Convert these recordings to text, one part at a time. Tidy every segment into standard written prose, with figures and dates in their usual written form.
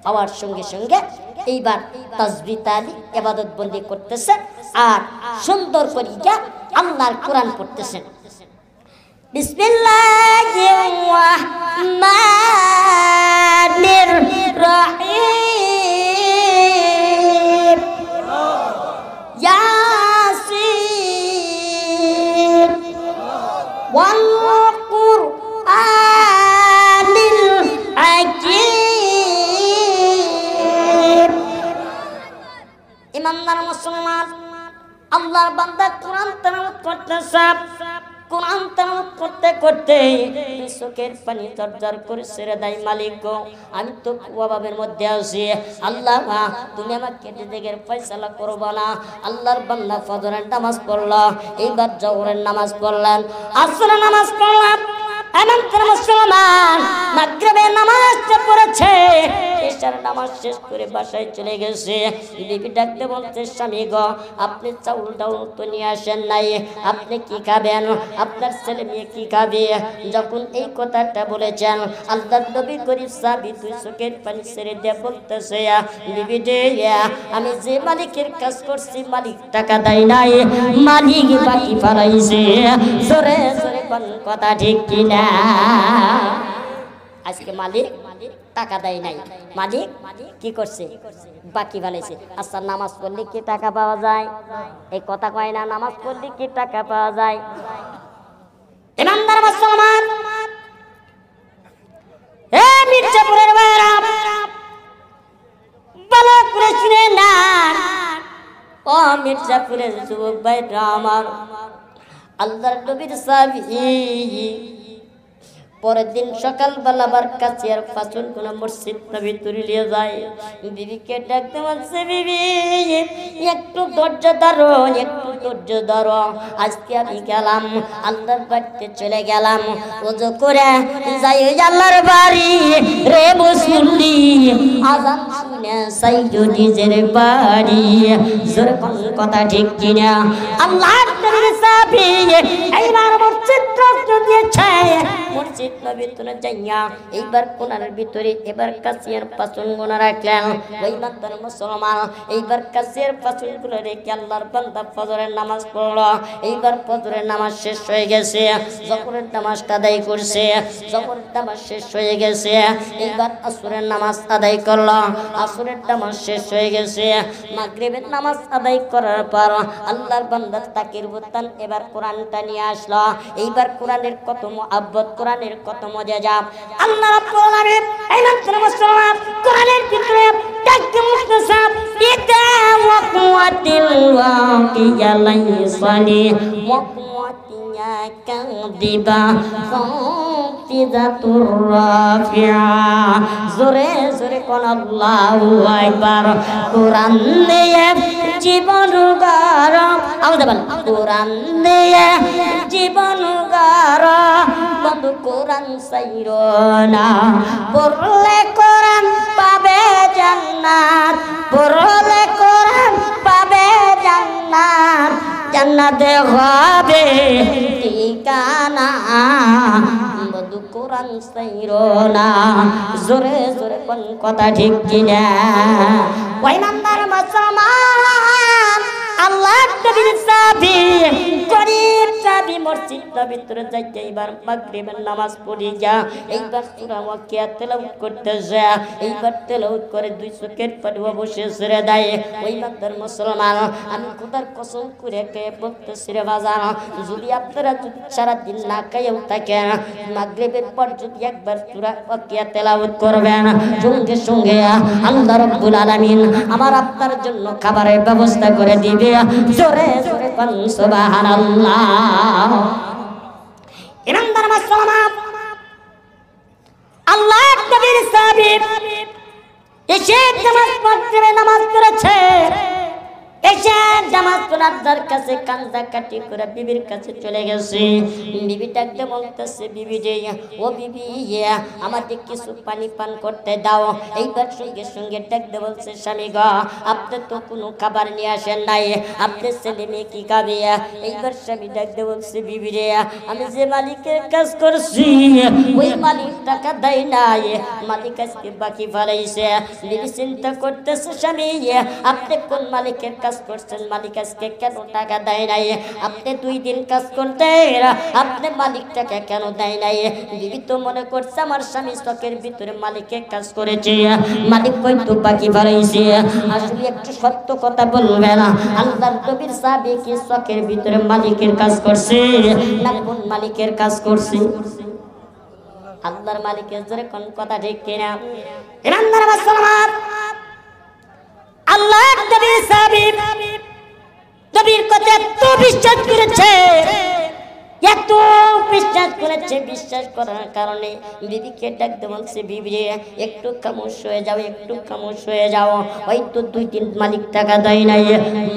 হওয়ার সঙ্গে সঙ্গে এইবার তাসবিহ তাহলিল ইবাদত বন্দি করতেছে আর সুন্দর করে আল্লাহর কোরআন পড়তেছেন। বিসমিল্লাহির রহমানির রহিম ইয়াসিন ওয়াল কুরআনিল হাকীম। ইমানদার মুসলমান, আল্লাহর বান্দা কোরআন তেলাওয়াত করতেছে। কোরআন তেলাওয়াত করতে করতে চোখের পানি জর্জর করে ছেড়ে দেয়, মালিক গো আমি তো অভাবের মধ্যে আছি, আল্লাহ তুমি আমাকে রিজিকের ফয়সালা করবে না। আল্লাহর বান্দা ফজরের নামাজ পড়ল, এইবার জোহরের নামাজ পড়লেন, আসরের নামাজ পড়লেন, এমনকি মুসলমান মাগরিবের নামাজটা পড়েছে, এশার নামাজ শেষ করে বাসায় চলে গেছে। বিবি ডাকতে বলতে, স্বামী গো আপনি চাউল ডাউল তো নিয়ে আসেন নাই, আপনি কি খাবেন, আপনার ছেলে মেয়ে কি খাবে? যখন এই কথাটা বলেছেন আল্লাহর নবী করিম সাহাবী দুই চোখের পানি ছেড়ে দিয়ে বলতেছে, বিবি রে আমি যে মালিকের কাজ করছি মালিক টাকা দেয় নাই, মালিক বাকি ফলাইছে। জোরে জোরে কোন কথা ঠিক কিনা? আজকে মালিক টাকা দেয় নাই, মালিক কি করছে? বাকি ফেলেছে। আচ্ছা নামাজ পড়লে কি টাকা পাওয়া যায়? এই কথা কয় না, নামাজ পড়লে কি টাকা পাওয়া যায়? ইমানদার মুসলমান, হে মির্জাপুরের ভাইরা ভালো করে শুনে না, ও মির্জাপুরের যুবক ভাইরা আমার, আল্লাহর নবীর সাহাবী পরের দিন সকালবেলা আবার কাছের পাচন কোন মসজিদ নবী তুলিয়ে যায়। বিবিকে ডাকতে বলছে, বিবি একটু ধৈর্য ধরো, একটু ধৈর্য ধরো, আজকে আমি গেলাম আল্লাহর বাড়িতে চলে গেলাম, ওযু করে যাই আল্লাহর বাড়ি রে মুসল্লি, আযান শুনে সাইয়্যু নিজের বাড়ি। জোরে কোন কথা ঠিক কিনা? আল্লাহর নবীর সাহাবী এইবার মসজিদ দিয়েছে, মসজিদ ভিতরে যাইয়া এইবার কোনার ভিতরে এবার কাছের পাচন গোনা রাখলেন। ওই মাত্র মুসলমান এইবার কাছের পাচন গুলো রেখে আল্লাহর বান্দা ফজরের নামাজ পড়লো। এইবার ফজরের নামাজ শেষ হয়ে গেছে, জোহরের নামাজটা আদায় করছে, জোহরের নামাজ শেষ হয়ে গেছে, এইবার আসরের নামাজ আদায় করলো, আসরের নামাজ শেষ হয়ে গেছে, মাগরিবের নামাজ আদায় করার পর আল্লাহর বান্দা তাকির বুতান এবার কোরআনটা নিয়ে আসলো। এইবার কোরআনের কত মুহাব্বত, কোরআনের কত মজা যা আল্লাহ রাব্বুল আলামিন এই মাত্র মুসলমান কোরআনের ভিতরে ডাকতে মুস্তাসা ইতা ওয়া কুওয়াতিল ওয়াকিয়া লাইসানি ওয়া কুওয়াতিয়া কাদিবা খাফিদাতুর রাফিআ। জোরে জোরে কোন আল্লাহু আকবার। কোরআন নিয়ে জীবন গরম, আওয়াজ বল, কোরআন নিয়ে জীবন গরম, বন্ধু কোরআন সাইরো না, পড়লে কোরআন পাবে জান্নাত, পড়লে কোরআন পাবে জান্নাত, জান্নাতে হবে ঠিকানা, বন্ধু কোরআন সাইরো না। জোরে জোরে কোন কথা ঠিক কিনা? ওই নাম্বার মুসলমান, আল্লাহ নবীর সাহাবী গরীব সাহাবী মসজিদের ভিতরে যাইতে এইবার মাগরিবের নামাজ পড়ি যা, এইবার সূরা ওয়াকিয়া তেলাওয়াত করতেছে, এইবার তেলাওয়াত করে দুই চোখের পানি বসে ছেড়ে দেয়। ওই মাত্র মুসলমান, আমি খোদার কসম করে কে বলতেছি রে বাজার, যদি আপনারা সারা দিন না খাইও থাকেন, মাগরিবের পর যদি একবার সূরা ওয়াকিয়া তেলাওয়াত করবেন, সঙ্গে সঙ্গে আল্লাহ রাব্বুল আলামিন আমার আপনার জন্য খাবারের ব্যবস্থা করে দিবে। জোরে জোরে কোন সুবহানাল্লাহ। ইমানদার মুসলমান, আল্লাহর নবীর সাহাবী এসে নামাজ পড়তে নামাজ করেছে, এসে জামাত পড়ার কাছে কান্দা কাটি করে বিবির কাছে চলে গেছে। বিবি ডাকতে বলতেছে, বিবি রে, ও বিবি, আমাকে কিছু পানি পান করতে দাও। এইবার সঙ্গে সঙ্গে ডাকতে বলছে, স্বামী গো, আপনি তো কোনো খাবার নিয়ে আসেন নাই, আপনার ছেলে মেয়ে কি খাবে? এইবার স্বামী ডাকতে বলছে, বিবি রে, আমি যে মালিকের কাজ করছি ওই মালিক টাকা দেয় নাই, মালিক আজকে বাকি ফেলাইছে। বিবি চিন্তা করতেছে, স্বামী আপনি কোন মালিকের কাজ করছেন, মালিক আজকে কেন টাকা দেয় নাই? আপনি 2 দিন কাজ করতেন, আপনি মালিক টাকা কেন দেয় নাই? বিবি তো মনে করছে আমার স্বামী চকের ভিতরে মালিকের কাজ করেছে, মালিক কইতো বাকি ফেলাইছে। আসলে একটু সত্য কথা বলবেন, আল্লাহর নবীর সাহাবী কি চকের ভিতরে মালিকের কাজ করছে না কোন মালিকের কাজ করছে? আল্লাহর মালিকের জোরে কোন কথা ঠিক কিনা? ইমানদার মুসলমান, আল্লাহর নবীর সাহাবী নবীর কথা এত বিশ্বাস করেছে, এত বিশ্বাস করেছে, বিশ্বাস করার কারণে বিবিকে ডাকতে বলছে, বিবি একটু খামোশ হয়ে যাও, একটু খামোশ হয়ে যাও। হয়তো 2 দিন মালিক টাকা দেয় নাই,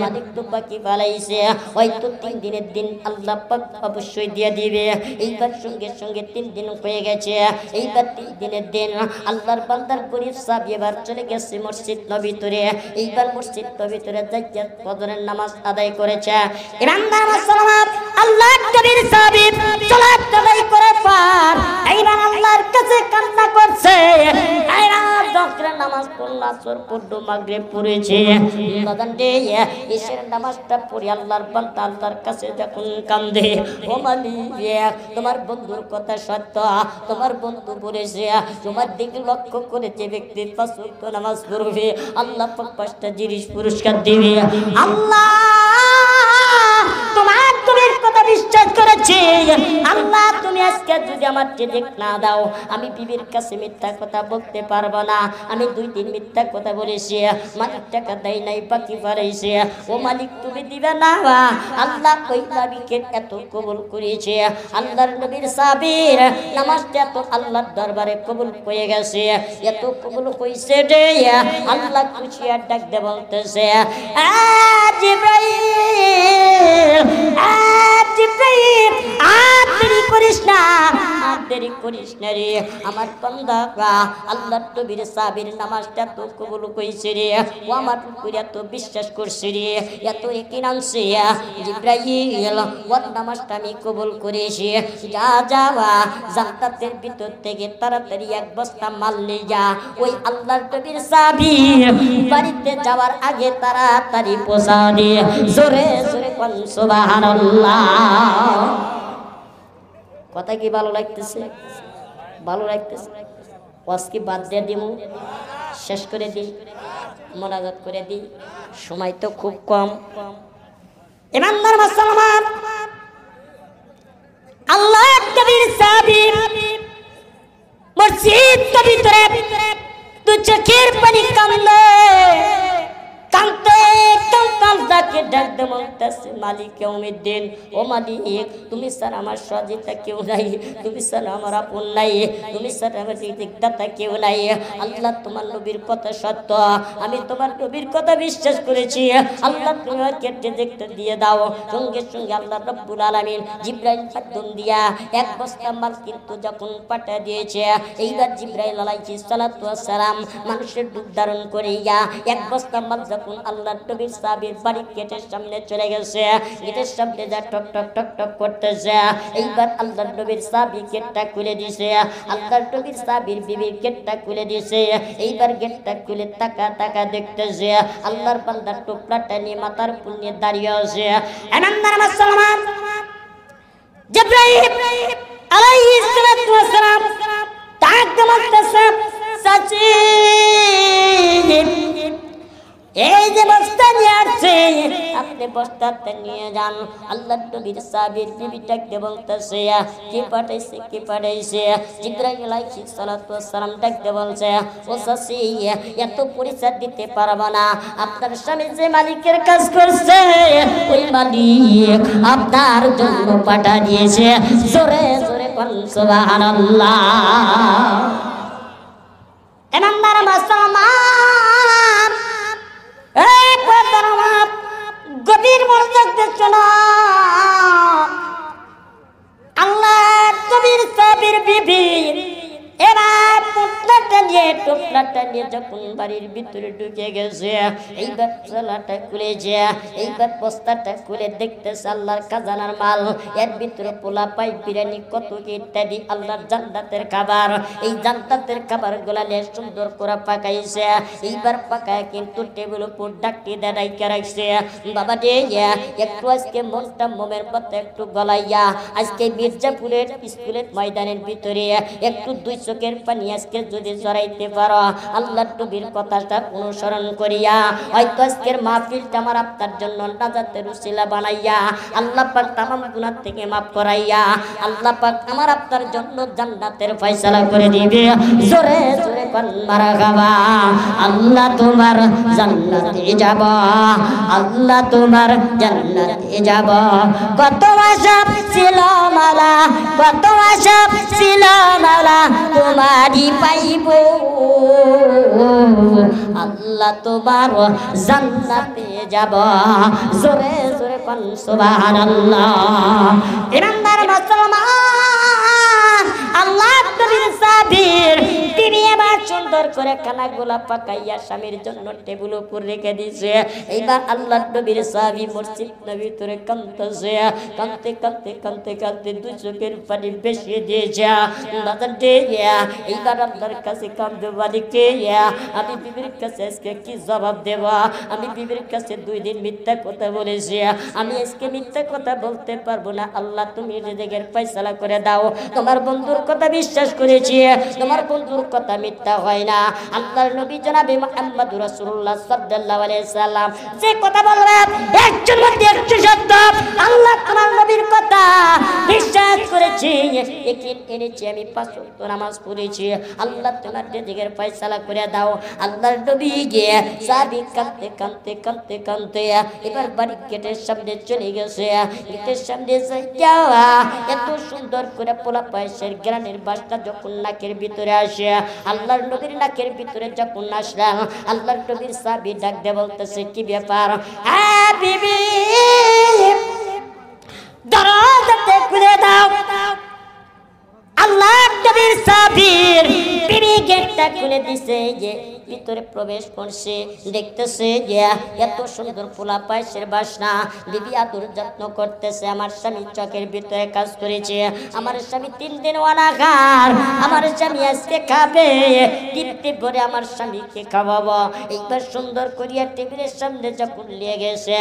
মালিক তো বাকি ফেলাইছে, হয়তো 3 দিনের দিন আল্লাহ পাক অবশ্যই দিয়ে দিবে। এইবার সঙ্গে সঙ্গে 3 দিন হয়ে গেছে, এইবার 3 দিনের দিন আল্লাহর বান্দার গরিব সাহাবী এবার চলে গেছে মসজিদ নববীতে। এইবার মসজিদ নববীতে যাইয়া ফজরের নামাজ আদায় করেছে। ইমানদার মুসলমান, আল্লাহর নবীর সাহাবী সালাত আদায় করার পর এইবার আল্লাহর কাছে কান্না করছে। এইবার যখন নামাজ পড়ল, আসর পড়ল, মাগরিব পড়েছে, বাজান রে এশার নামাজটা পড়ে আল্লাহর বান্দা আল্লাহর কাছে যখন কান্দে, ও মালিক তোমার বন্ধুর কথা সত্য, তোমার বন্ধু বলেছে তোমার দিকে লক্ষ্য করে যে ব্যক্তি 5 ওয়াক্ত নামাজ পড়বে আল্লাহ পাক 5টা জিনিস পুরস্কার দিবে। আল্লাহ তোমার নবীর কথা বিশ্বাস করেছি, আল্লাহ তুমি আজকে যদি আমার রিজিক না দাও, আমি বিবির কাছে মিথ্যা কথা বলতে পারবো না। আমি 2 দিন মিথ্যা কথা বলেছি, মালিক টাকা দেয় নাই, বাকি ফেলাইছে, ও মালিক তুমি দিবে না। আল্লাহ ওই নবীকে এত কবুল করেছে, আল্লাহর নবীর সাহাবীর নামাজটা এত আল্লাহর দরবারে কবুল হয়ে গেছে, এত কবুল হইছে রে আল্লাহ খুশি আর ডাক দে বলতেছে, জিবরাইল জিবরাইল দেরি করিস না, দেরি করিস না রে, আমার বান্দা আল্লাহর নবীর সাহাবীর নামাজটা তো কবুল কইছে রে, ও আমার উপরে এত বিশ্বাস করছে রে, এত ইয়াকিন আনছে, জিবরাইল ওর নামাজটা আমি কবুল করেছি, যা যাওয়া জান্নাতের ভিতর থেকে তাড়াতাড়ি 1 বস্তা মাল নিয়ে যা, ওই আল্লাহর নবীর সাহাবী বাড়িতে যাওয়ার আগে তাড়াতাড়ি পৌঁছা দে। জোরে জোরে কোন সুবহানাল্লাহ। কথা কি ভালো লাগতেছে? ভালো লাগতেছে? আজকে বাদ দিয়ে দিমু, শেষ করে দিই, মোনাজাত করে দিই, সময় তো খুব কম। ইমানদার মুসলমান, আল্লাহর নবীর সাহাবী মসজিদ ভিতরে 2 চোখের পানি কান্দে, কান্দতে কান্দতে ডাকতে বলতেছে, মালিক ইয়াউমিদ্দিন, ও মালিক তুমি স্যার আমার সহযোগিতা কেউ নাই, তুমি স্যার আমার আপন নাই, তুমি স্যার আমার দিকদাতা কেউ নাই। আল্লাহ তোমার নবীর কথা সত্য, আমি তোমার নবীর কথা বিশ্বাস করেছি, আল্লাহ তুমি আমাকে রিজিকটা দিয়ে দাও। সঙ্গে সঙ্গে আল্লাহ রাব্বুল আলামিন জিবরাইল পাঠান দিয়া 1 বস্তা মাল কিন্তু যখন পাঠা দিয়েছে, এইবার জিবরাইল আলাইহিস সালাতু ওয়াস সালাম মানুষের রূপ ধারণ করে 1 বস্তা মাল যখন আল্লাহর নবীর সাহাবীর বাড়ি গেটের সামনে চলে গেছে, গেটের সামনে যা টক টক টক টক করতেছে, এইবার আল্লাহর নবীর সাহাবী গেটটা খুলে দিয়েছে, আল্লাহর নবীর সাহাবীর বিবির গেটটা খুলে দিয়েছে, এইবার গেটটা খুলে তাকা তাকা দেখতেছে, আল্লাহর বান্দার টুকরাটা নিয়ে মাথার উপর নিয়ে দাঁড়িয়ে আছে। ইমানদার মুসলমান, জিবরাইল আলাইহিস সালাতু ওয়াস সালাম ডাক দিতেছে, চাচি এই যে বস্তা নিয়ে আসছে আপনি বস্তাটা নিয়ে যান। আল্লাহর নবীর সাহাবীর বিবি ডাকতে বলতেছে, কে পাঠাইছে কে পাঠাইছে? জিবরাইল আলাইহিস সালাতু ওয়াস সালাম ডাকতে বলছে, ও চাচি এত পরিচয় দিতে পারবো না, আপনার স্বামী যে মালিকের কাজ করছে ওই মালিক আপনার জন্য পাঠা দিয়েছে। জোরে জোরে কোন সুবহানাল্লাহ। ইমানদার মুসলমান, বাড়ির ভিতরে ঢুকে গেছে। এইবার চলাটা খুলেছে, এইবার বস্তাটা খুলে দেখতেছে আল্লাহর খাজানার মাল। এর ভিতরে পোলা পাই বিরিয়ানি কত কি ইত্যাদি আল্লাহর জান্নাতের খাবার। এই জান্নাতের খাবার গুলা সুন্দর করে পাকাইছে। এইবার পাকায় কিন্তু টেবিল উপর ডাকি দাঁড়াইকে রাখছে। বাবা রে একটু আজকে মনটা মোমের মতো একটু গলাইয়া আজকে মির্জাপুরের স্কুলের ময়দানের ভিতরে একটু দুই চোখের পানি আজকে যদি জড়াইতে পারো আল্লাহর নবীর কথাটা অনুসরণ করিয়া হয়তো আজকের মাহফিলটা আমার আপনার জন্য নাজাতের উসিলা বানাইয়া আল্লাহ পাক তামাম গুনাহ থেকে মাফ করাইয়া আল্লাহ পাক আমার আপনার জন্য জান্নাতের ফয়সালা করে দিবে। জোরে জোরে কোন মারহাবা। আল্লাহ তোমার জান্নাতে যাব, আল্লাহ তোমার জান্নাতে যাব। কত আশা ছিল মালা, কত আশা ছিল মালা তোমারই পাইব, আল্লাহ তোমার জান্নাতে যাব। জোরে জোরে কোন সুবহানাল্লাহ। ইমানদার মুসলমান আল্লাহ নবীর সাবির তিনি এবার সুন্দর করে খানাগুলা পাকাইয়া স্বামীর জন্য টেবিল উপর রেখে দিয়েছে। এইবার আল্লাহ নবীর সাহাবী মসজিদ নবীর ভিতরে কাঁদতেছে, কাঁদতে কাঁদতে কাঁদতে কাঁদতে দুই চোখের পানি বেশি দিয়েছে। বাজার দিয়ে এইবার আপনার কাছে কাঁদতে বাড়িকে আমি বিবির কাছে আজকে কি জবাব দেব? আমি বিবির কাছে 2 দিন মিথ্যা কথা বলেছি, আমি আজকে মিথ্যা কথা বলতে পারবো না। আল্লাহ তুমি রিজিকের ফয়সালা করে দাও। তোমার বন্ধুর কথা বিশ্বাস করেছি, তোমার বন্ধুর কথা মিথ্যা হয় না। আল্লাহর নবী জনাবে মুহাম্মদ রাসূলুল্লাহ সাল্লাল্লাহু আলাইহি সাল্লাম যে কথা বলবেন একজন মধ্যে 100 সত্য। আল্লাহ তোমার নবীর কথা বিশ্বাস করেছি, একদিন এনেছি আমি 5 ওয়াক্ত নামাজ পড়েছি। আল্লাহ তোমার রিজিকের ফয়সালা করে দাও। আল্লাহর নবী গিয়ে সাহাবী কাঁদতে কাঁদতে কাঁদতে কাঁদতে এবার বাড়ি গেটের সামনে চলে গেছে। গেটের সামনে যাওয়া এত সুন্দর করে পোলা পায়েসের গ্রানের বাসটা যখন নাকের ভিতরে আসে, আল্লাহর নবীর নাকের ভিতরে যখন আসলাম আল্লাহর নবীর সাহাবী ডাক দিয়ে বলতেছে কি ব্যাপার? হ্যাঁ বিবি দরজাটা খুলে দাও। আল্লাহর নবীর সাহাবীর বিবি গেটটা খুলে দিছে, যে ভিতরে প্রবেশ করছে, দেখতেছে যে এত সুন্দর পোলা পায়েসের বাসনা। বিবি আদর যত্ন করতেছে। আমার স্বামী চোখের ভিতরে কাজ করেছে, আমার স্বামী 3 দিন অনাহার, আমার স্বামী আজকে খাবে, তৃপ্তি ভরে আমার স্বামীকে খাওয়াবো। এইবার সুন্দর করিয়া টেবিলের সামনে যখন নিয়ে গেছে,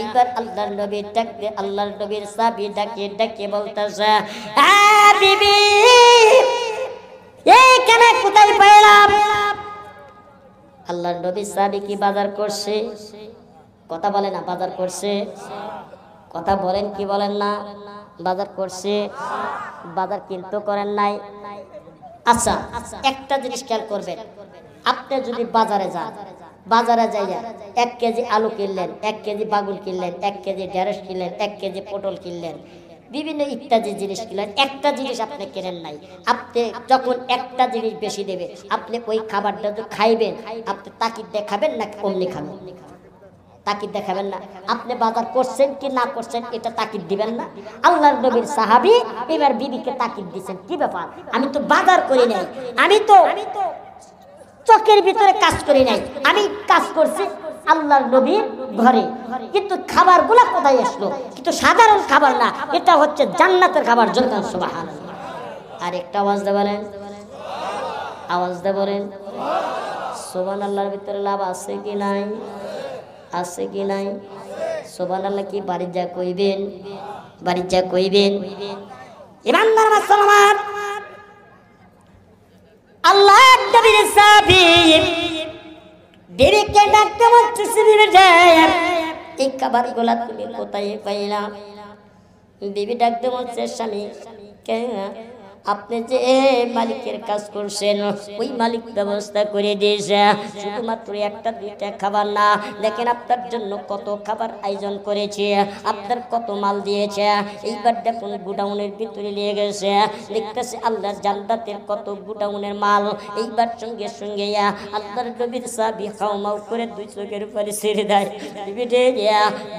এইবার আল্লাহর নবী ডাকতে আল্লাহর নবীর সাহাবী ডাকে ডাকে বলতেছে হ্যাঁ বিবি এইখানে কোথায় পাইলাম? আল্লাহর নবী সাহাবী কি বাজার করছে? কথা বলে না, বাজার করছে। কথা বলেন কি বলেন না? বাজার করছে। বাজার কিন্তু করেন নাই। আচ্ছা একটা জিনিস খেয়াল করবেন, আপনি যদি বাজারে যান, বাজারে যাইয়া 1 কেজি আলু কিনলেন, 1 কেজি বাগুন কিনলেন, 1 কেজি ঢেঁড়স কিনলেন, 1 কেজি পটল কিনলেন, বিভিন্ন ইত্যাদি জিনিস কিনলেন, একটা জিনিস আপনি কেনেন নাই। আপনি যখন একটা জিনিস বেশি দেবে, আপনি ওই খাবারটা তো খাইবেন, আপনি তাকিদ দেখাবেন না অমনি খাবেন? তাকিদ দেখাবেন না। আপনি বাজার করছেন কি না করছেন এটা তাকিদ দিবেন না। আল্লাহর নবীর সাহাবী এবার বিবিকে তাকিদ দিবেন, কি ব্যাপার? আমি তো বাজার করি নাই, আমি তো চোখের ভিতরে কাজ করি নাই, আমি কাজ করছি আল্লাহর নবীর ঘরে, কিন্তু খাবারগুলো কোথায় আসলো? কিন্তু সাধারণ খাবার না, এটা হচ্ছে জান্নাতের খাবার। জোরে সুবহানাল্লাহ। আর একটা আওয়াজ দিয়ে বলেন, আওয়াজ দিয়ে বলেন সুবহানাল্লাহর ভিতরে লাভ আছে কি নাই? আছে কি নাই? সুবহানাল্লাহ কি বাড়ি যা কইবেন? বাড়ি যা কইবেন? ইমানদার মুসলমান আল্লাহর নবীর সাহাবী বিবিকে ডাকতে বলতেছে এই খাবারগুলা তুমি কোথায় পাইলা? বিবি ডাকতে বলছে স্বামী কেন আপনি যে মালিকের কাজ করছেন ওই মালিক ব্যবস্থা করে দিয়েছে, শুধুমাত্র 1-2টা খাবার না, দেখেন আপনার জন্য কত খাবার আয়োজন করেছে, আপনার কত মাল দিয়েছে। এইবার দেখুন গুডাউনের ভিতরে নিয়ে গেছে, দেখতেছে আল্লাহর জান্নাতের কত গুডাউনের মাল। এইবার সঙ্গে সঙ্গে আল্লাহর নবীর সাহাবী খাওমাও করে 2 চোখের উপরে ছেড়ে দেয়। বিবিটে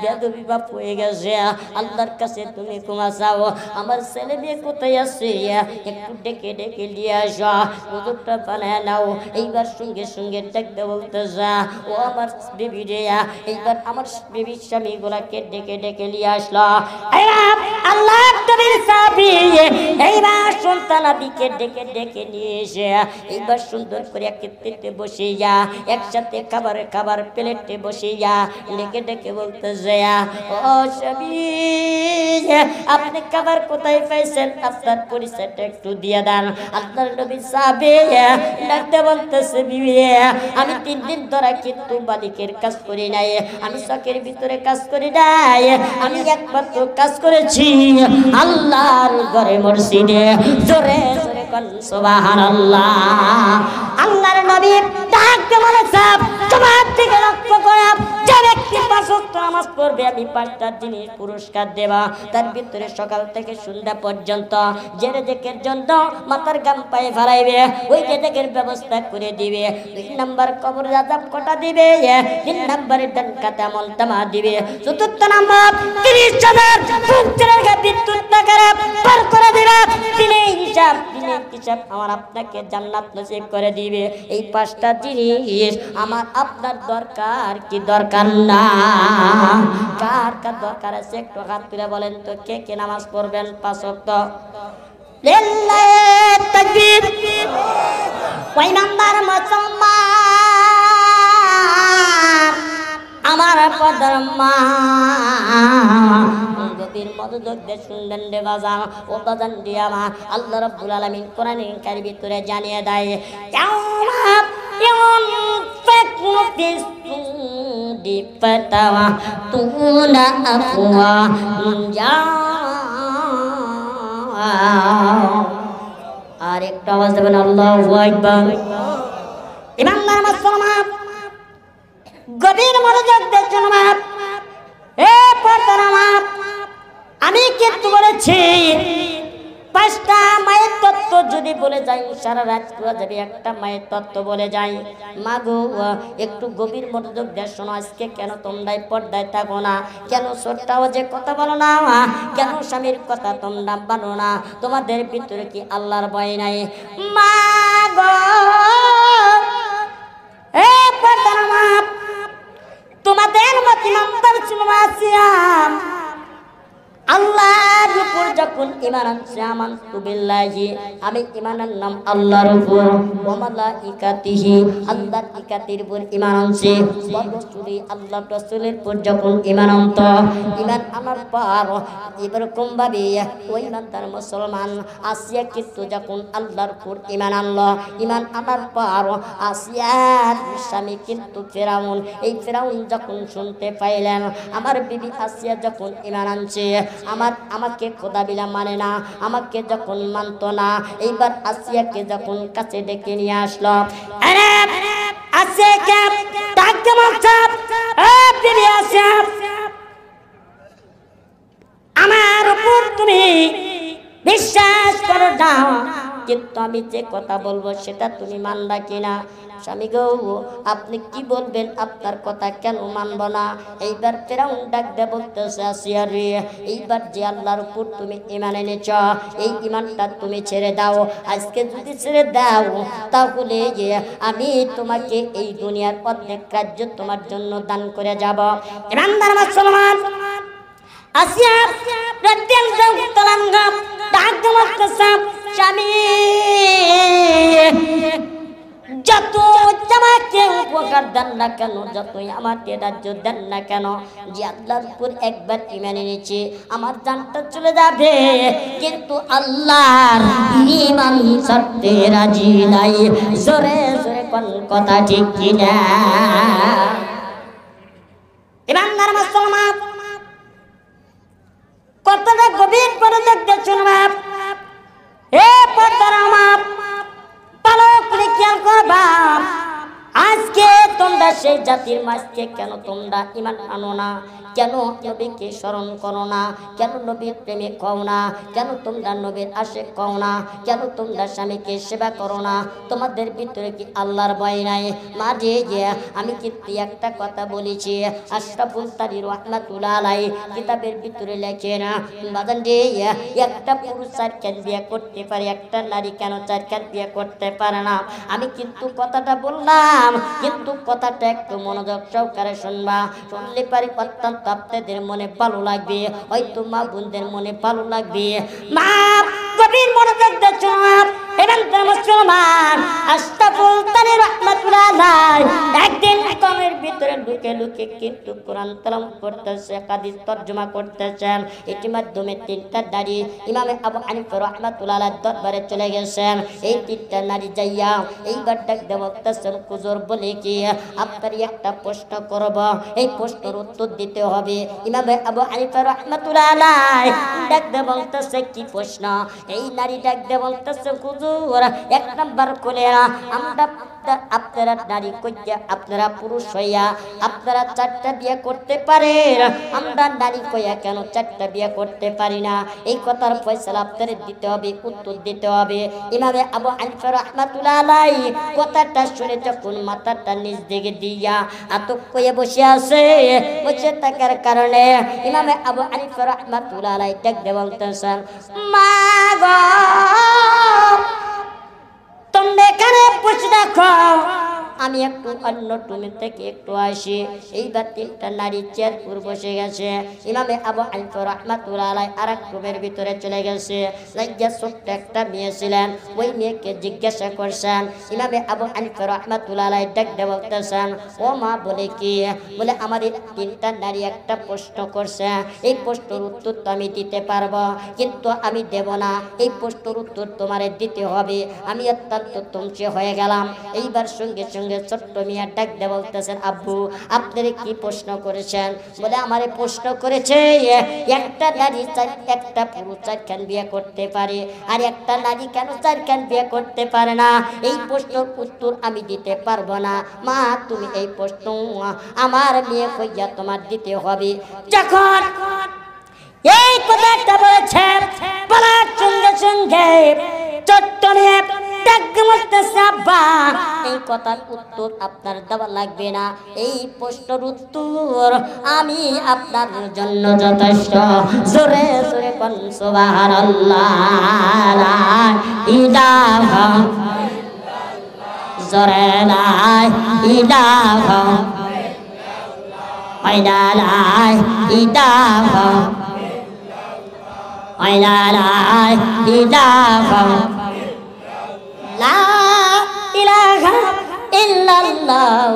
বেদবি বাপ হয়ে গেছে, আল্লাহর কাছে তুমি ক্ষমা চাও, আমার ছেলে মেয়ে কোথায় আছে? একটু ডেকে ডেকে নিয়ে আসো, হুজুরটা বানায় নাও। এইবার সঙ্গে সঙ্গে দেখতে বলতে যা ও আমার বিবি রে, এইবার আমার বিবির স্বামীগুলাকে ডেকে ডেকে নিয়ে আসলো। আল্লাহ নবীর সাহাবী এইবার সন্তানাদিকে ডেকে ডেকে নিয়ে এসে এইবার সুন্দর করে একত্রে বসিয়া একসাথে খাবার প্লেটে বসিয়া ডেকে ডেকে বলতে যায় ও স্বামী আপনি খাবার কোথায় পাইছেন, আপনার পরিচয়টা একটু দিয়ে দেন। আপনার নবী সাহাবী ডাকতে বলতেছে বিবি আমি 3 দিন ধরে কিন্তু মালিকের কাজ করি নাই, আমি চকের ভিতরে কাজ করি নাই, আমি একমাত্র কাজ করেছি আল্লাহর ঘরে মসজিদে। জোরে জোরে কোন সুবহানাল্লাহ। আল্লাহর নবী ডাকতে বলেছে তোমার দিকে লক্ষ্য করে যে ব্যক্তি 5 ওয়াক্ত নামাজ পড়বে আমি 5টা জিনিস পুরস্কার দেব। তার ভিতরে সকাল থেকে সন্ধ্যা পর্যন্ত যে রেজেকের জন্য মাথার গাম পায়ে ফেলাইবে ওই রেজেকের ব্যবস্থা করে দিবে। 2 নাম্বার কবর আযাব কটা দিবে, 3 নাম্বারে ডান কাতে আমল তামা দিবে, 4র্থ নাম্বার 30,000 পুত্রের বিদ্যুৎ টাকারে পার করে দিবে। দিনের হিসাব আমার আপনাকে জান্নাত নসিব করে দিবে। এই 5টা জিনিস আমার আপনার দরকার কি দরকার না? কার কার দরকার আছে একটু হাত তুলে বলেন তো কে কে নামাজ পড়বেন 5 ওয়াক্ত? লিল্লাহি তাকবীর। ওই নাম্বার মুসলমান আমার পদর মা গভীর মনোযোগ দিয়ে শুনলেন রে বাজান ও বাজান দিয়ে আমার আল্লাহ রাব্বুল আলামিন কোরআনের কারির ভিতরে জানিয়ে দেয় আর একটা আওয়াজ দেবেন আল্লাহু আকবার। ইমানদার মুসলমান গভীর মনোযোগ দিয়ে শুনবেন। আমি কিন্তু বলেছি 5টা মায়ের তত্ত্ব যদি বলে যাই সারা রাত পুরো যাবে। একটা মায়ের তত্ত্ব বলে যাই মা গো একটু গভীর মনোযোগ দিয়ে শোনো। আজকে কেন তোমরাই পর্দায় থাকো না, কেন ছোট্ট আওয়াজে কথা বলো না, কেন স্বামীর কথা তোমরা মানো না? তোমাদের ভিতরে কি আল্লাহর ভয় নাই? মা গো পর্দার মা তোমাদের মত ইমানদার সিয়াম আল্লাহর উপর যখন ঈমান আনছে আমানতু বিল্লাহি আমি ঈমান আনলাম আল্লাহর উপর ওয়া মালাইকাতিহি আল্লাহর ইকাতির উপর ঈমান আনছে ওয়া রাসূলি আল্লাহর রাসূলের উপর যখন ঈমান আনত ঈমান আনার পর এরকম ভাবে ওই ইমানদার মুসলমান আসিয়া কিন্তু যখন আল্লাহর উপর ঈমান আনলো ঈমান আনার পর আসিয়ার স্বামী কিন্তু ফিরাউন এই ফিরাউন যখন শুনতে পাইলেন আমার বিবি আসিয়া যখন ঈমান আনছে আমাকে খোদা বিলা মানে না, আমাকে যখন মানতো না, এইবার আসিয়াকে যখন কাছে ডেকে নিয়ে আসলো আরে আসিয়াকে ডাকতে বলছে বিবি আসিয়া আমার উপর তুমি বিশ্বাস করো না কিন্তু আমি যে কথা বলবো সেটা তুমি মানবা কিনা? স্বামী গো আপনি কি বলবেন, আপনার কথা কেন মানব না? এইবার ফিরাউন ডাক দিয়ে বলতেছে আসিয়া রে এইবার যে আল্লাহর উপর তুমি ঈমান এনেছ এই ঈমানটা তুমি ছেড়ে দাও। আজকে যদি ছেড়ে দাও তাহলে আমি তোমাকে এই দুনিয়ার অর্ধেক রাজ্য তোমার জন্য দান করে যাব। ইমানদার মুসলমান আসিয়া রাদিয়াল্লাহু তাআলা ডাক দিয়ে বলতেছে স্বামী যত আমাকে উপকার দেন না কেন, যতই আমাকে রাজ্য দেন না কেন, যে আল্লাহর উপর একবার ঈমান এনেছে আমার জানটা চলে যাবে কিন্তু আল্লাহর ঈমান ছাড়তে রাজি নাই। জোরে জোরে কোন কথা ঠিক কিনা? ইমানদার মুসলমান কথাটা গভীর মনোযোগ দিয়ে শুনবেন। এ পর্দার আমার ভালো করে খেয়াল করবা। আজকে তো তোমরা সেই জাতির মাঝকে কেন তোমরা ঈমান আনো না? কেন নবীকে স্মরণ করো না? কেন নবীর প্রেমে কও না? কেন তোমরা নবীর আশিক কও না? কেন তোমরা স্বামীকে সেবা করো না? তোমাদের ভিতরে কি আল্লাহর ভয় নাই? মাঝে যে আমি কিন্তু একটা কথা বলেছি, আশরাফুল তারি রাহমাতুল্লাহ আলাইহি কিতাবের ভিতরে লেখেন, বাজান রে, একটা পুরুষ চারখান বিয়ে করতে পারে, একটা নারী কেন চারখান বিয়ে করতে পারে না? আমি কিন্তু কথাটা বললাম, কিন্তু কথাটা একটু মনোযোগ সহকারে শুনবা। শুনলে পারি অত্যন্ত আপনাদের মনে ভালো লাগবে, হয়তো মা বোনদের মনে ভালো লাগবে। মা গভীর মনোযোগ দিয়ে এখানকার মুসলমান আশরাফুল তানি রাহমাতুল্লাহ আলাইহি একদিন কমের ভিতরে লুকে লুকে কিন্তু কোরআন তেলাওয়াত করতেছে, হাদিস তরজমা করতেছেন। এটির মাধ্যমে তিনটা নারী ইমামে আবু হানিফা রাহমাতুল্লাহ আলাইহির দরবারে চলে গেছেন। এই তিনটা নারী যাইয়া এইবার ডাক দিয়ে বলতেছেন, হুজুর বলে কি আপনারই একটা প্রশ্ন করব, এই প্রশ্নের উত্তর দিতে হবে। ইমামে আবু হানিফা রাহমাতুল্লাহ আলাইহি ডাক দিয়ে বলতেছে, কি প্রশ্ন? এই নারী ডাক দিয়ে বলতেছে, হুজুর এক নাম্বার করে আমরা আপনারা নারী কইয়া আপনারা পুরুষ হইয়া আপনারা চারটা বিয়ে করতে পারেন, আমরা নারী কইয়া কেন চারটা বিয়ে করতে পারি না? এই কথার ফয়সালা আপনাদের দিতে হবে, উত্তর দিতে হবে। ইমামে আবু হানিফা রাহমাতুল্লাহ আলাইহি কথাটা শুনে যখন মাথাটা নিচ দিকে দিয়া আতক কইয়া বসে আছে, বসে থাকার কারণে ইমামে আবু হানিফা রাহমাতুল্লাহ আলাইহি ডাক দিয়ে বলতেছেন, মা গো তোমরা এখানে বসে দেখো, আমি একটু অন্য রুম থেকে একটু আসি। এইবার তিনটা নারী চেয়ার উপর বসে গেছে। ইমামে আবু হানিফা রাহমাতুল্লাহ আলাইহি আরেক রুমের ভিতরে চলে গেছে। লাইয়া ছোট্ট একটা মেয়ে ছিলেন, ওই মেয়েকে জিজ্ঞাসা করছেন। ইমামে আবু হানিফা রাহমাতুল্লাহ আলাইহি ডাক দিয়ে বলতেছেন, ও মা বলে কি? বলে আমার এই তিনটা নারী একটা প্রশ্ন করছে, এই প্রশ্নের উত্তর তো আমি দিতে পারবো, কিন্তু আমি দেব না, এই প্রশ্নের উত্তর তোমারে দিতে হবে। আমি অত্যন্ত তমসে হয়ে গেলাম। এইবার সঙ্গে সঙ্গে ছোট্ট মিয়া ডাক দিয়ে বলতেছেন, আব্বু আপনারে কি প্রশ্ন করেছেন? বলে আমারে প্রশ্ন করেছে একটা নারী একটা পুরুষ চারখান বিয়ে করতে পারে, আর একটা নারী কেন চারখান বিয়ে করতে পারে না? এই প্রশ্নের উত্তর আমি দিতে পারবো না। মা তুমি এই প্রশ্ন আমার মেয়ে কইয়া তোমার দিতে হবে। যখন এই কথাটা বলেছে, বলার সঙ্গে সঙ্গে ছোট্ট মেয়ে এই কথার উত্তর আপনার দেওয়া লাগবে না, এই প্রশ্নের উত্তর আমি আপনার জন্য যথেষ্ট। জোরে জোরে কোন সুবহানাল্লাহ, লা ইলাহা জোরে লা ইলাহা ইল্লাল্লাহ, ইলাহা ইলাহা লা ইলাহা ইল্লাল্লাহ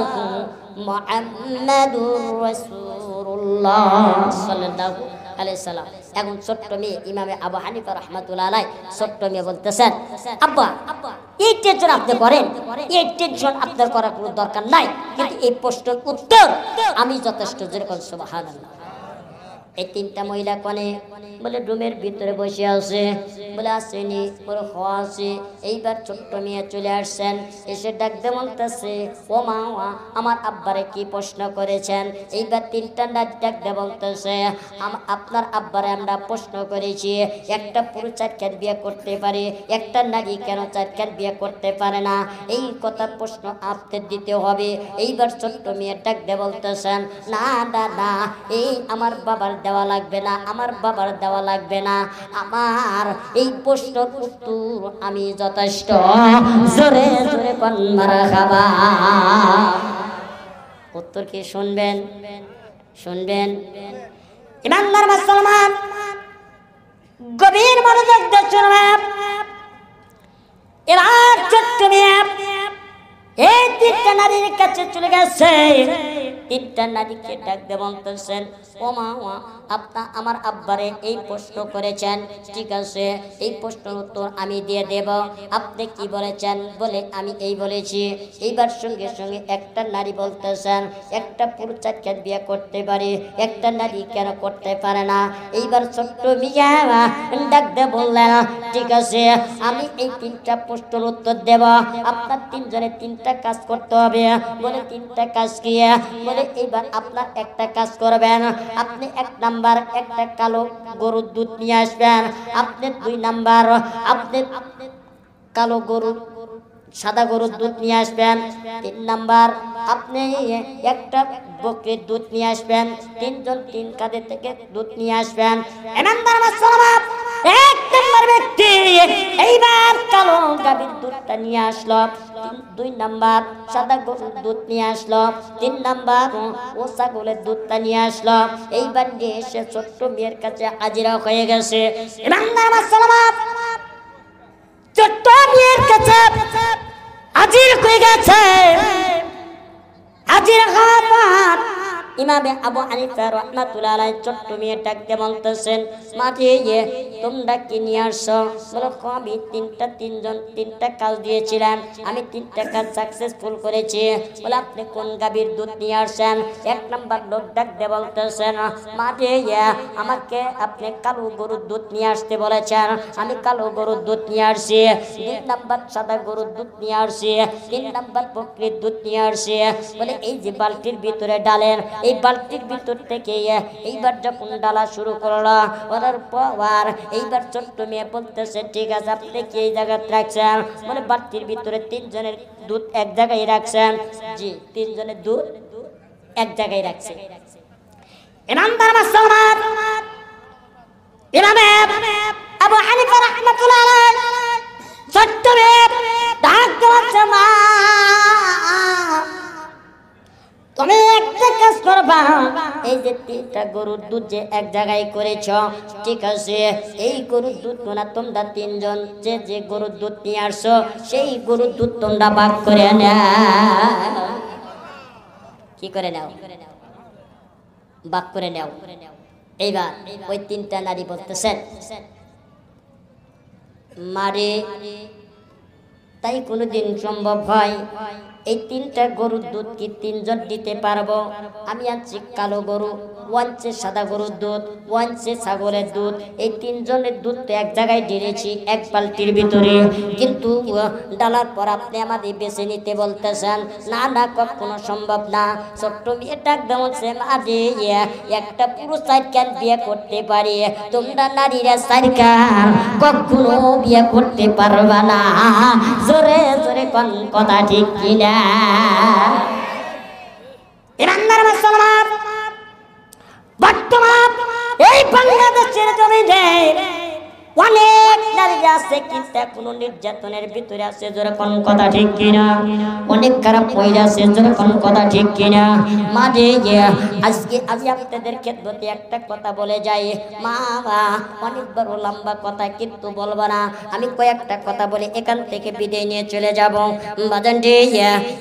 মুহাম্মাদুর রাসূলুল্লাহ সাল্লাল্লাহু আলাইহি সাল্লাম। এখন ছোট্ট মেয়ে ইমামে আবু হানিফা রাহমাতুল্লাহ আলাইহি ছোট্ট মেয়ে বলতেছেন, আব্বা এই টেনশন আপনি করেন, এই টেনশন আপনার করার কোনো দরকার নাই, কিন্তু এই প্রশ্নের উত্তর আমি যথেষ্ট। যেরকম সুবহানাল্লাহ। এই তিনটা মহিলা কোনে? বলে রুমের ভিতরে বসে আছে। বলে আসেনি, ওর খাওয়া আছে। এইবার ছোট্ট মেয়ে চলে আসছেন, এসে ডাক দিয়ে বলতেছে, ও মা আমার আব্বারে কি প্রশ্ন করেছেন? এইবার তিনটা নারী ডাক দিয়ে বলতেছে, আপনার আব্বারে আমরা প্রশ্ন করেছি একটা পুরুষ চারখান বিয়ে করতে পারে, একটা নারী কেন চারখান বিয়ে করতে পারে না? এই কথা প্রশ্ন আপনাদের দিতে হবে। এইবার ছোট্ট মেয়ে ডাক দিয়ে বলতেছেন, না না না, এই আমার বাবার দেওয়া লাগবে না, আমার বাবার দেওয়া লাগবে না, আমার এই প্রশ্নের উত্তর আমি যথেষ্ট। জোরে জোরে কোন মারহাবা। উত্তর কি শুনবেন? শুনবেন ইমানদার মুসলমান, গভীর মনোযোগ দিয়ে শুনবেন। এবার ছোট্ট মেয়ে এই তিনটা নারীর কাছে চলে গেছে। তিনটা নারীকে ডাক দিয়ে বলতেছেন, ও মা, আপনি আমার আব্বারে এই প্রশ্ন করেছেন, ঠিক আছে, এই প্রশ্নের উত্তর আমি দিয়ে দেব। আপনি কি বলেছেন? বলে আমি এই বলেছি। এইবার সঙ্গে সঙ্গে একটা নারী বলতেছেন, একটা পুরুষ চারটা বিয়ে করতে পারে, একটা নারী কেন করতে পারে না? এইবার ছোট্ট মিয়া ডাক দিয়ে বললেন, ঠিক আছে, আমি এই তিনটা প্রশ্নের উত্তর দেব। আপনার তিনজনে তিনটা কাজ করতে হবে। বলে তিনটা কাজ কি? বলে এইবার আপনার একটা কাজ করবেন, আপনি 1 নাম্বার একটা কালো গরুর দুধ নিয়ে আসবেন। আপনি 2 নাম্বার আপনি কালো গরু সাদা গরুর দুধ নিয়ে আসবেন। 3 নাম্বার আপনি একটা বকরির দুধ নিয়ে আসবেন। 3 জন 3 কাঁধে থেকে দুধ নিয়ে আসবেন। এক নম্বর ব্যক্তি এইবার কালো গাভীর দুধটা নিয়ে আসলো। 2 নাম্বার সাদা গরুর দুধ নিয়ে আসলো। 3 নাম্বার ও ছাগলের দুধটা নিয়ে আসলো। এইবার নিয়ে এসে ছোট্ট মেয়ের কাছে হাজিরা হয়ে গেছে। ছোট্ট মেয়ের কাছে হাজির হয়ে গেছে। হাজির হওয়ার পর ইমামে আবু হানিফা রাহমাতুল্লাহ আলাইহি ছোট্ট মেয়ে ডাকতে বলতেছেন, মাঠে তোমরা কি নিয়ে আসছো? বলো, আমি তিনজন 3টা কাজ দিয়েছিলাম, আমি 3টা কাজ সাকসেসফুল করেছি। বলে, আপনি কোন গাভীর দুধ নিয়ে আসছেন? 1 নাম্বার লোক ডাকতে বলতেছেন, মাঠে আমাকে আপনি কালো গরুর দুধ নিয়ে আসতে বলেছেন, আমি কালো গরুর দুধ নিয়ে আসছি। 2 নাম্বার সাদা গরুর দুধ নিয়ে আসছি। 3 নাম্বার বকরির দুধ নিয়ে আসছি। বলে, এই যে বালতির ভিতরে ডালেন, এই বালতির ভিতর থেকে এইবার যখন ডালা শুরু করলো, ওনার পর এইবার ছোট্ট মেয়ে বলতেছে, ঠিক আছে, আপনি কি এই জায়গায় রাখছেন? বলে, বালতির ভিতরে 3 জনের দুধ এক জায়গায় রাখছেন। জি, 3 জনের দুধ এক জায়গায় রাখছে। ইমামদার মুসলমান ইমামে আবু হানিফা রাহমাতুল্লাহ আলাইহি ছোট্ট মেয়ে ডাক দেওয়াচ্ছে, মা, তুমি একটা কাজ করবা, এই যে 3টা গরুর দুধ যে এক জায়গায় করেছ, ঠিক আছে, এই গরুর দুধ না তোমরা 3 জন যে গরুর দুধ নিয়ে আসছো, সেই গরুর দুধ তোমরা ভাগ করে নাও। কি করে নাও? ভাগ করে নাও। এইবার ওই 3টা নারী বলতেছেন, মারে তাই কোনোদিন সম্ভব হয়? এই 3টা গরুর দুধ কি 3 জন দিতে পারবো? আমি আনছি কালো গরু, ওয়ানছে সাদা গরুর দুধ, ওয়ানছে ছাগলের দুধ। এই 3 জনের দুধ তো এক জায়গায় ঢেলেছি এক বালতির ভিতরে, কিন্তু ডালার পর আপনি আমাদের বেছে নিতে বলতেছেন। না না, কখনো সম্ভব না। ছোট্ট মেয়ে ডাক বলছে, মাঝে একটা পুরুষ 4 কান বিয়ে করতে পারি, তোমরা নারীরা 4 কান কখনো বিয়ে করতে পারবা না। জোরে জোরে কোন কথা ঠিক কিনা? ইমানদার মুসলমান, বর্তমান এই বাংলাদেশের জমিনে অনেক নারী আছে, কিন্তু কোনো নির্যাতনের ভিতরে আছে। জোরে কোন কথা ঠিক কিনা? অনেক খারাপ পয়রা আছে। জোরে কোন কথা ঠিক কিনা? মাঝে আজকে আমি আপনাদের ক্ষেত্রে একটা কথা বলে যাই, মা, অনেক বড় লম্বা কথা কিন্তু বলবো না, আমি কয়েকটা কথা বলে এখান থেকে বিদায় নিয়ে চলে যাব। বাজান রে,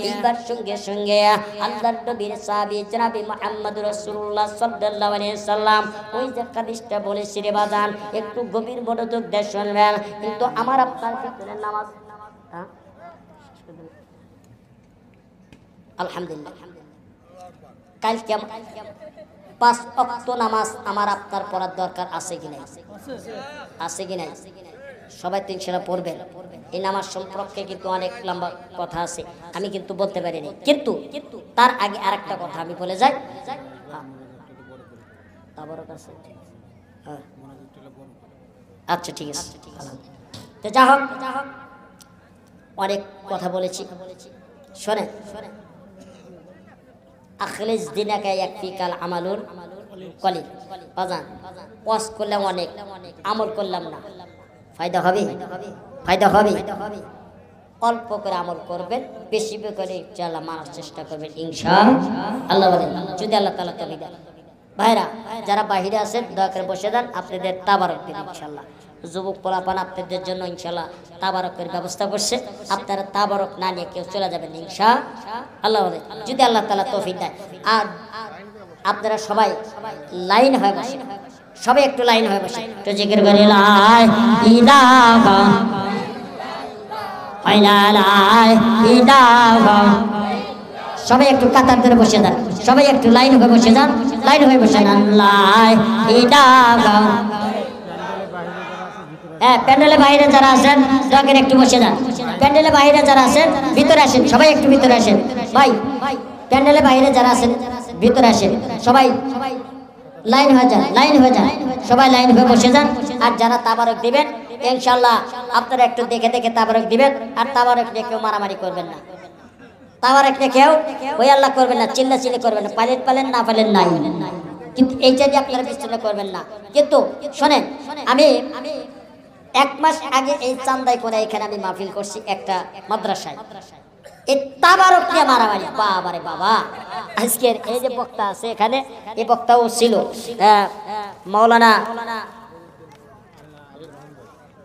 এইবার সঙ্গে সঙ্গে আল্লাহর নবীর সাহাবী জনাবে মুহাম্মদ রাসূলুল্লাহ সাল্লাল্লাহু আলাইহি সাল্লাম ওই যে হাদিসটা বলেছি রে বাজান, একটু গভীর মনোযোগ দিয়ে শুনবেন। কিন্তু আমার আপনার ভিতরে নামাজ, আলহামদুলিল্লাহ, কালকে 5 ওয়াক্ত নামাজ আমার আপনার পড়ার দরকার আছে কি নাই? আছে কি নাই? সবাই তো ইনশাআল্লাহ পড়বেন। এই নামাজ সম্পর্কে কিন্তু অনেক লম্বা কথা আছে, আমি কিন্তু বলতে পারিনি। কিন্তু তার আগে আরেকটা কথা আমি বলে যাই। আচ্ছা, ঠিক আছে। তো যা হোক, অনেক কথা বলেছি, শোনেন। আখলিস দিনাকা ইয়াকফিকাল আমালুল কলিল। বাজান, ওয়াজ করলাম অনেক, আমল করলাম না, ফায়দা হবে? ফায়দা হবে? অল্প করে আমল করবেন, বেশি করে ইনশাআল্লাহ মানার চেষ্টা করবেন ইনশাআল্লাহ। বলেন যদি আল্লাহ তাআলা তৌফিক দেন। ভাইরা যারা বাহিরে আছেন দয়া করে বসে যান, আপনাদের তাবারক দিন ইনশাআল্লাহ। যুবক পোলাপান আপনাদের জন্য ইনশাআল্লাহ তাবারকের ব্যবস্থা করছে। আপনারা তাবারক না নিয়ে কেউ চলে যাবেন ইনশাআল্লাহ, যদি আল্লাহ তাআলা তৌফিক দেয়। আর আপনারা সবাই লাইন হয়ে বসেন, সবাই একটু লাইন হয়ে বসেন, একটু জিকির করে লা ইলাহা ইল্লাল্লাহ। সবাই একটু কাতার ধরে বসে যান, সবাই একটু লাইন হয়ে বসে যান, লাইন হয়ে বসে যান। হ্যাঁ, প্যান্ডেলের বাইরে যারা আছেন দরকার একটু বসে যান। প্যান্ডেলের বাইরে যারা আছেন ভিতরে আসেন, সবাই একটু ভিতরে আসেন। ভাই প্যান্ডেলের বাইরে যারা আছেন ভিতরে আসেন, সবাই লাইন হয়ে যান, লাইন হয়ে যান, সবাই লাইন হয়ে বসে যান। আর যারা তাবারক দিবেন ইনশাআল্লাহ আপনারা একটু দেখে দেখে তাবারক দিবেন। আর তাবারক নিয়ে কেউ মারামারি করবেন না, তাবারক নিয়ে কেউ ওই আল্লাহ করবেন না, চিল্লাচিল্লি করবেন না, পালেন পালেন না পালেন নাই, কিন্তু এইটা দিয়ে আপনারা বিচ্ছিন্ন করবেন না। কিন্তু শোনেন, আমি 1 মাস আগে এই চান্দাই করে এখানে আমি মাহফিল করছি একটা মাদ্রাসায়, এই তাবারক নিয়ে মারামারি। বাবারে বাবা, আজকের এই যে বক্তা আছে এখানে, এই বক্তাও ছিল মাওলানা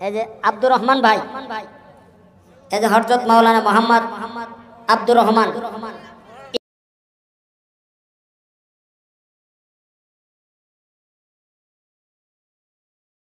এই যে আব্দুর রহমান ভাই, এই যে হযরত মাওলানা মোহাম্মদ আব্দুর রহমান